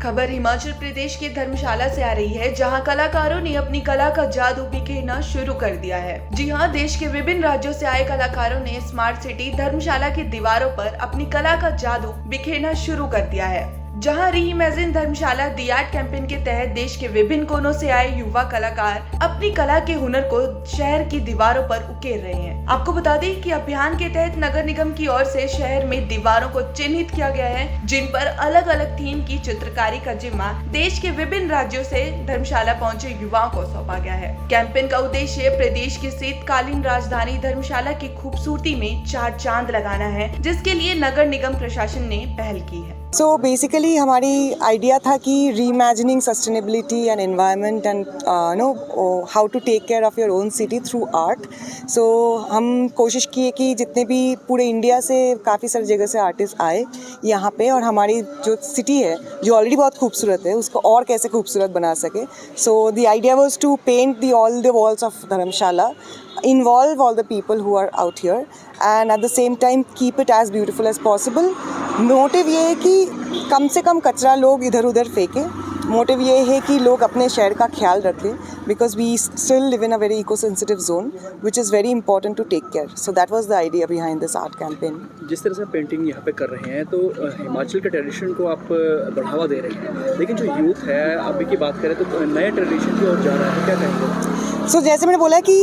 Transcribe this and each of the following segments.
खबर हिमाचल प्रदेश के धर्मशाला से आ रही है, जहां कलाकारों ने अपनी कला का जादू बिखेरना शुरू कर दिया है। जी हां, देश के विभिन्न राज्यों से आए कलाकारों ने स्मार्ट सिटी धर्मशाला की दीवारों पर अपनी कला का जादू बिखेरना शुरू कर दिया है। जहां री इमेजिन धर्मशाला दी आर्ट कैंपेन के तहत देश के विभिन्न कोनों से आए युवा कलाकार अपनी कला के हुनर को शहर की दीवारों पर उकेर रहे हैं। आपको बता दें कि अभियान के तहत नगर निगम की ओर से शहर में दीवारों को चिन्हित किया गया है, जिन पर अलग अलग थीम की चित्रकारी का जिम्मा देश के विभिन्न राज्यों से धर्मशाला पहुंचे युवाओं को सौंपा गया है। कैंपेन का उद्देश्य प्रदेश की शीतकालीन राजधानी धर्मशाला की खूबसूरती में चार चांद लगाना है, जिसके लिए नगर निगम प्रशासन ने पहल की है। सो बेसिकली हमारी आइडिया था कि reimagining sustainability and environment and how to take care of your own city through art. So हम कोशिश किए कि जितने भी पूरे इंडिया से काफ़ी सारी जगह से आर्टिस्ट आए यहाँ पे, और हमारी जो सिटी है जो ऑलरेडी बहुत खूबसूरत है उसको और कैसे खूबसूरत बना सके। So the idea was to paint all the walls of Dharamshala, involve all the people who are out here and at the same time keep it as beautiful as possible। Motive ये है कि कम से कम कचरा लोग इधर उधर फेंकें। मोटिव ये है कि लोग अपने शहर का ख्याल रखें, because we still live in a very eco sensitive zone which is very important to take care. So that was the idea behind this art campaign. जिस तरह से पेंटिंग यहाँ पे कर रहे हैं तो हिमाचल के ट्रेडिशन को आप बढ़ावा दे रहे हैं, लेकिन जो यूथ है अभी की बात करें तो नए ट्रेडिशन की ओर जा रहा है, क्या कहेंगे? सो जैसे मैंने बोला कि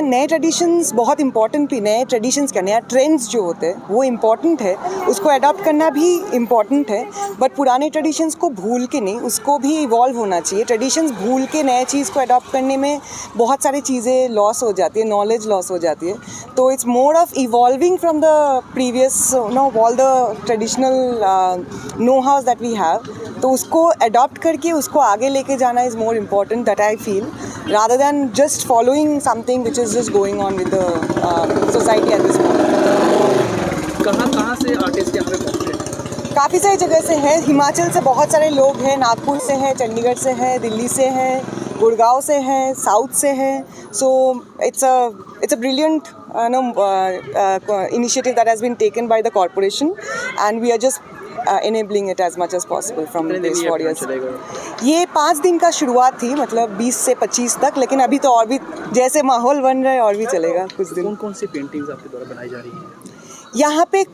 नए ट्रेडिशंस बहुत इंपॉर्टेंट भी, नए ट्रेडिशंस क्या, नया ट्रेंड्स जो होते हैं वो इम्पॉर्टेंट है, उसको अडॉप्ट करना भी इम्पॉर्टेंट है, बट पुराने ट्रेडिशंस को भूल के नहीं, उसको भी इवॉल्व होना चाहिए। ट्रेडिशंस भूल के नए चीज़ को अडॉप्ट करने में बहुत सारी चीज़ें लॉस हो जाती है, नॉलेज लॉस हो जाती है। तो it's more of evolving from the previous all the traditional know how that we have, तो उसको अडॉप्ट करके उसको आगे लेके जाना is more important, that I feel, rather than just following something which is just going on with the society at this moment। कहाँ से artist यहाँ पे पहुँचे? काफ़ी सारी जगह से हैं। हिमाचल से बहुत सारे लोग हैं, नागपुर से हैं, चंडीगढ़ से हैं, दिल्ली से हैं, गुड़गांव से हैं, साउथ से हैं। सो it's a brilliant initiative that has been taken by the corporation and we are just enabling it as much as possible from these warriors। ये 5 दिन का शुरुआत थी, मतलब 20 से 25 तक, लेकिन अभी तो और भी जैसे माहौल बन रहा है और भी चलेगा कुछ दिन। कौन कौन सी पेंटिंग्स आपके द्वारा बनाई जा रही हैं? यहाँ पे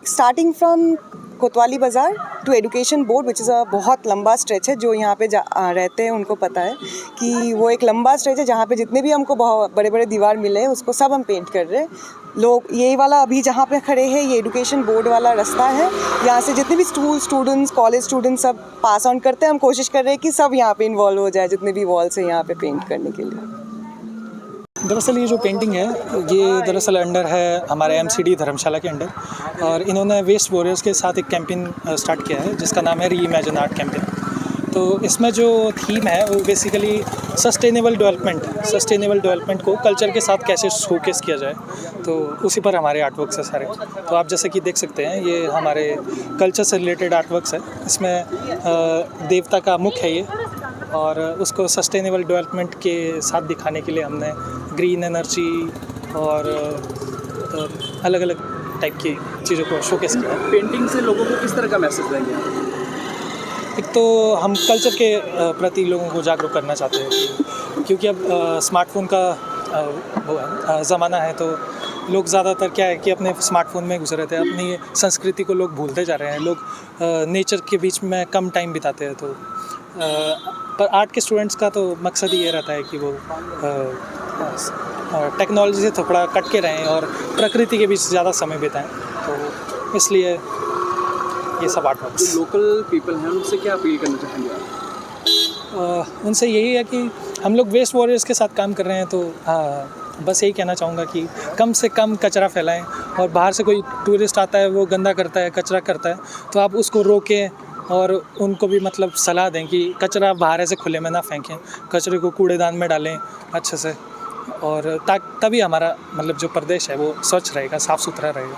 starting from Kotwali Bazaar to education board which is a बहुत लंबा स्ट्रेच है। जो यहाँ पे रहते हैं उनको पता है कि वो एक लंबा स्ट्रेच है जहाँ पे जितने भी हमको बहुत बड़े बड़े दीवार मिले हैं उसको सब हम पेंट कर रहे हैं। लोग ये वाला अभी जहाँ पे खड़े हैं ये एजुकेशन बोर्ड वाला रास्ता है, यहाँ से जितने भी स्टूडेंट्स कॉलेज स्टूडेंट्स सब पास ऑन करते हैं। हम कोशिश कर रहे हैं कि सब यहाँ पे इन्वॉल्व हो जाए, जितने भी वॉल्स हैं यहाँ पे पेंट करने के लिए। दरअसल ये जो पेंटिंग है ये दरअसल अंडर है हमारे MCD धर्मशाला के अंडर, और इन्होंने वेस्ट वॉरियर्स के साथ एक कैंपेन स्टार्ट किया है जिसका नाम है री इमेजिन आर्ट कैंपेन। तो इसमें जो थीम है वो बेसिकली सस्टेनेबल डेवलपमेंट को कल्चर के साथ कैसे शोकेस किया जाए, तो उसी पर हमारे आर्टवर्क्स है सारे। तो आप जैसे कि देख सकते हैं ये हमारे कल्चर से रिलेटेड आर्टवर्क्स है। इसमें देवता का मुख है ये, और उसको सस्टेनेबल डेवलपमेंट के साथ दिखाने के लिए हमने ग्रीन एनर्जी और अलग अलग टाइप की चीज़ों को शोकेस किया है। पेंटिंग से लोगों को किस तरह का मैसेज देंगे? एक तो हम कल्चर के प्रति लोगों को जागरूक करना चाहते हैं, क्योंकि अब स्मार्टफोन का वो है ज़माना है, तो लोग ज़्यादातर क्या है कि अपने स्मार्टफोन में घुसे रहते हैं, अपनी संस्कृति को लोग भूलते जा रहे हैं। लोग नेचर के बीच में कम टाइम बिताते हैं। तो पर आर्ट के स्टूडेंट्स का तो मकसद ही ये रहता है कि वो टेक्नोलॉजी से थोड़ा कट के रहें और प्रकृति के बीच ज़्यादा समय बिताएं। तो इसलिए ये सब आर्ट वर्क। जो लोकल पीपल हैं उनसे क्या अपील करना चाहेंगे आप? उनसे यही है कि हम लोग वेस्ट वॉरियर्स के साथ काम कर रहे हैं, तो बस यही कहना चाहूँगा कि कम से कम कचरा फैलाएं, और बाहर से कोई टूरिस्ट आता है वो गंदा करता है, कचरा करता है, तो आप उसको रोकें और उनको भी मतलब सलाह दें कि कचरा बाहर ऐसे खुले में ना फेंकें, कचरे को कूड़ेदान में डालें अच्छे से, और तभी हमारा मतलब जो प्रदेश है वो स्वच्छ रहेगा, साफ़ सुथरा रहेगा।